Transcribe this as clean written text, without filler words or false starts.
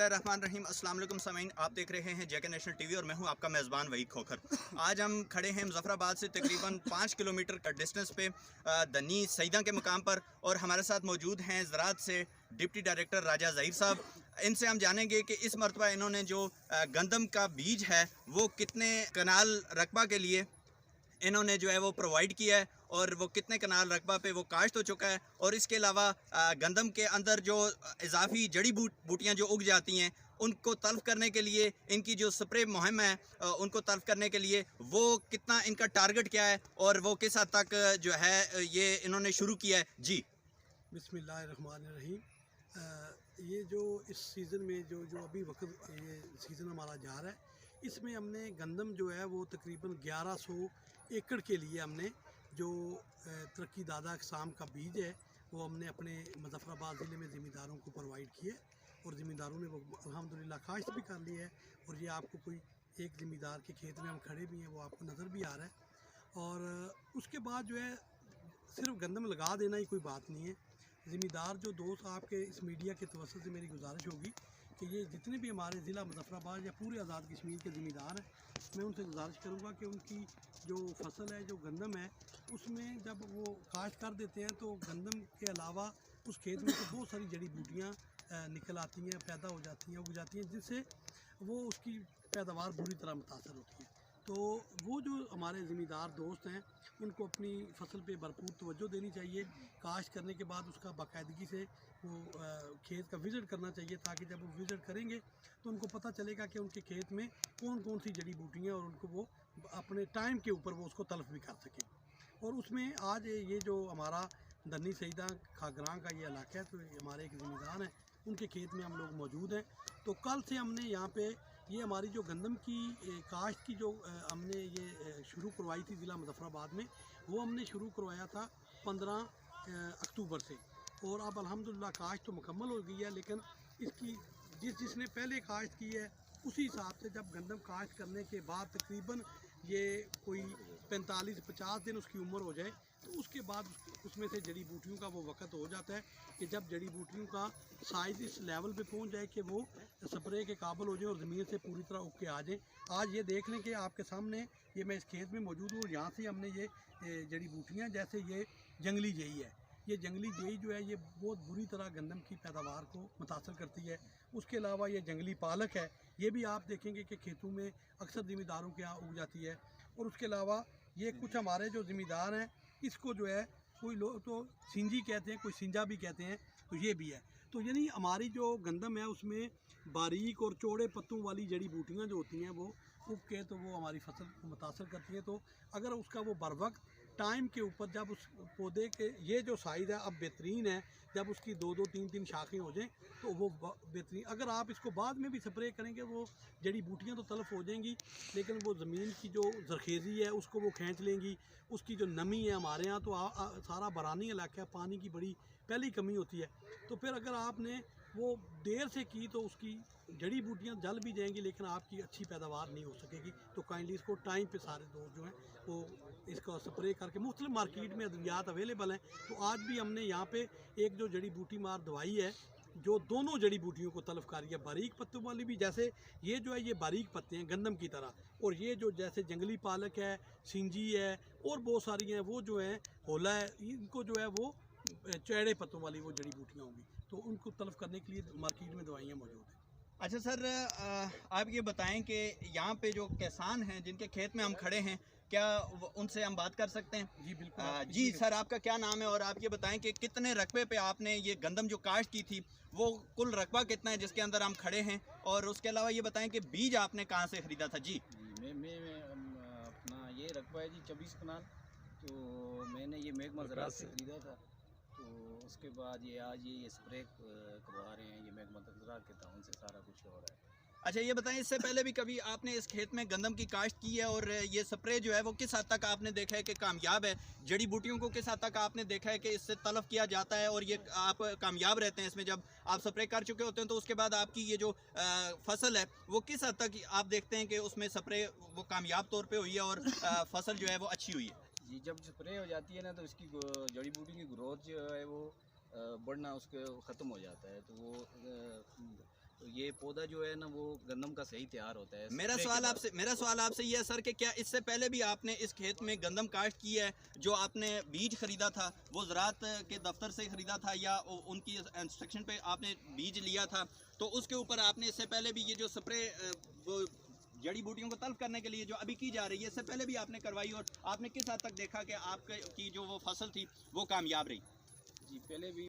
बिस्मिल्लाहिर्रहमानिर्रहीम। अस्सलाम वालेकुम सामीन, आप देख रहे हैं जेके नेशनल टीवी और मैं हूं आपका मेज़बान वहीद खोखर। आज हम खड़े हैं मुज़फ़्फ़राबाद से तकरीबन 5 किलोमीटर का डिस्टेंस पे दनी सईदा के मुकाम पर, और हमारे साथ मौजूद हैं ज़राअत से डिप्टी डायरेक्टर राजा ज़हीर साहब। इनसे हम जानेंगे कि इस मरतबा इन्होंने जो गंदम का बीज है वो कितने कनाल रकबा के लिए इन्होंने जो है वो प्रोवाइड किया है और वो कितने कनाल रकबा पे वो काश्त हो चुका है, और इसके अलावा गंदम के अंदर जो इजाफी जड़ी बूटियाँ जो उग जाती हैं उनको तल्फ़ करने के लिए इनकी जो स्प्रे मुहिम है उनको तल्फ़ करने के लिए वो कितना इनका टारगेट क्या है और वो किस हद तक जो है ये इन्होंने शुरू किया है। जी बिस्मिल्लाहिर्रहमानिर्रहीम। ये जो इस सीज़न में जो अभी वक्त ये सीज़न हमारा जा रहा है, इसमें हमने गंदम जो है वो तकरीबन 1100 एकड़ के लिए हमने जो तरक्की दादा अक़साम का बीज है वो हमने अपने मुज़फ़्फ़राबाद ज़िले में ज़मींदारों को प्रोवाइड किए, और ज़मींदारों ने वो अल्हम्दुलिल्लाह काश्त भी कर ली है। और ये आपको कोई एक ज़मींदार के खेत में हम खड़े भी हैं, वो आपको नज़र भी आ रहा है। और उसके बाद जो है सिर्फ गंदम लगा देना ही कोई बात नहीं है। ज़िम्मेदार जो दोस्त आपके इस मीडिया के तवज्जुह से मेरी गुजारिश होगी कि ये जितने भी हमारे ज़िला मुज़फ़्फ़राबाद या पूरे आज़ाद कश्मीर के ज़िम्मेदार हैं, मैं उनसे गुजारिश करूँगा कि उनकी जो फसल है, जो गंदम है, उसमें जब वो काश्त कर देते हैं तो गंदम के अलावा उस खेत में तो बहुत सारी जड़ी बूटियाँ निकल आती हैं, पैदा हो जाती हैं, उग जाती हैं, जिससे वो उसकी पैदावार बुरी तरह मुतासर होती है। तो वो जो हमारे ज़िम्मेदार दोस्त हैं उनको अपनी फसल पे भरपूर तवज्जो देनी चाहिए। काश्त करने के बाद उसका बाकायदगी से वो खेत का विज़िट करना चाहिए, ताकि जब वो विज़िट करेंगे तो उनको पता चलेगा कि उनके खेत में कौन कौन सी जड़ी बूटियाँ, और उनको वो अपने टाइम के ऊपर वो उसको तल्फ़ भी कर सकें। और उसमें आज ये जो हमारा दनी सईदा खागरां का ये इलाका है, तो हमारे एक ज़िम्मेदार हैं, उनके खेत में हम लोग मौजूद हैं। तो कल से हमने यहाँ पे ये हमारी जो गंदम की काश्त की जो हमने ये शुरू करवाई थी ज़िला मुज़फ़्फ़राबाद में, वो हमने शुरू करवाया था 15 अक्टूबर से, और अब अल्हम्दुलिल्लाह काश्त तो मुकम्मल हो गई है। लेकिन इसकी जिसने पहले काश्त की है उसी हिसाब से जब गंदम काश्त करने के बाद तकरीबन ये कोई 45-50 दिन उसकी उम्र हो जाए, तो उसके बाद उसमें से जड़ी बूटियों का वो वक़्त हो जाता है कि जब जड़ी बूटियों का साइज़ इस लेवल पे पहुंच जाए कि वो स्प्रे के काबिल हो जाए और ज़मीन से पूरी तरह उग के आ जाए। आज ये देख लें कि आपके सामने ये मैं इस खेत में मौजूद हूँ, यहाँ से हमने ये जड़ी बूटियाँ, जैसे ये जंगली जेई है, ये जंगली जेई जो है ये बहुत बुरी तरह गंदम की पैदावार को मुतासर करती है। उसके अलावा ये जंगली पालक है, ये भी आप देखेंगे कि खेतों में अक्सर ज़मींदारों के यहाँ उग जाती है। और उसके अलावा ये कुछ हमारे जो ज़मींदार हैं, इसको जो है कोई लोग तो सिंजी कहते हैं, कोई सिंजा भी कहते हैं, तो ये भी है। तो यानी हमारी जो गंदम है उसमें बारीक और चौड़े पत्तों वाली जड़ी बूटियाँ जो होती हैं वो उग के तो वो हमारी फसल को मुतासर करती हैं। तो अगर उसका वो बर वक्त टाइम के ऊपर जब उस पौधे के ये जो साइज़ है अब बेहतरीन है, जब उसकी 2-2 3-3 शाखें हो जाएं तो वो बेहतरीन। अगर आप इसको बाद में भी स्प्रे करेंगे वो जड़ी बूटियाँ तो तलफ हो जाएंगी, लेकिन वो ज़मीन की जो ज़रखेज़ी है उसको वो खींच लेंगी। उसकी जो नमी है, हमारे यहाँ तो सारा बरानी इलाका है, पानी की बड़ी पहली कमी होती है। तो फिर अगर आपने वो देर से की तो उसकी जड़ी बूटियाँ जल भी जाएंगी, लेकिन आपकी अच्छी पैदावार नहीं हो सकेगी। तो काइंडली इसको टाइम पे सारे दोस्त जो हैं वो इसका स्प्रे करके, मुख्तलिफ मार्केट में अद्वियात अवेलेबल हैं। तो आज भी हमने यहाँ पे एक जो जड़ी बूटी मार दवाई है जो दोनों जड़ी बूटियों को तलफ कर रही है, बारीक पत्तों वाली भी, जैसे ये जो है ये बारीक पत्ते हैं गंदम की तरह, और ये जो जैसे जंगली पालक है, सिंजी है और बहुत सारी हैं, वो जो है होला है, इनको जो है वो चौड़े पत्तों वाली वो जड़ी बूटियाँ होंगी, तो उनको तलफ करने के लिए मार्केट में दवाइयाँ मौजूद हैं। अच्छा सर, आप ये बताएं कि यहाँ पे जो किसान हैं जिनके खेत में हम खड़े हैं, क्या उनसे हम बात कर सकते हैं? जी बिल्कुल। जी सर, आपका क्या नाम है और आप ये बताएं कि कितने रकबे पे आपने ये गंदम जो काश्त की थी वो कुल रकबा कितना है जिसके अंदर हम खड़े हैं, और उसके अलावा ये बताएं कि बीज आपने कहाँ से ख़रीदा था? जी मैं अपना ये रकबा है जी 24 कनाल। तो मैंने ये मेघ मज़रात से ख़रीदा था। तो उसके बाद ये आज ये स्प्रे करवा रहे हैं, ये मेघ मज़रात के ताउन से सारा कुछ हो रहा है। अच्छा, ये बताएं इससे पहले भी कभी आपने इस खेत में गंदम की काश्त की है, और ये स्प्रे जो है वो किस हद तक आपने देखा है कि कामयाब है? जड़ी बूटियों को किस हद तक आपने देखा है कि इससे तलफ किया जाता है और ये आप कामयाब रहते हैं इसमें? जब आप स्प्रे कर चुके होते हैं तो उसके बाद आपकी ये जो फसल है वो किस हद तक आप देखते हैं कि उसमें स्प्रे वो कामयाब तौर पर हुई है और फसल जो है वो अच्छी हुई है? जी, जब स्प्रे हो जाती है ना तो इसकी जड़ी बूटी की ग्रोथ जो है वो बढ़ना उसके ख़त्म हो जाता है। तो वो तो ये पौधा जो है ना वो गंदम का सही तैयार होता है। मेरा स्प्रे के सवाल बाद। आपसे ये है सर कि क्या इससे पहले भी आपने इस खेत में गंदम काश्त की है? जो आपने बीज खरीदा था वो ज़राअत के दफ्तर से खरीदा था या उनकी इंस्ट्रक्शन पे आपने बीज लिया था? तो उसके ऊपर आपने इससे पहले भी ये जो स्प्रे वो जड़ी बूटियों को तल्फ करने के लिए जो अभी की जा रही है, इससे पहले भी आपने करवाई और आपने किस हद तक देखा कि आपकी जो वो फसल थी वो कामयाब रही? जी पहले भी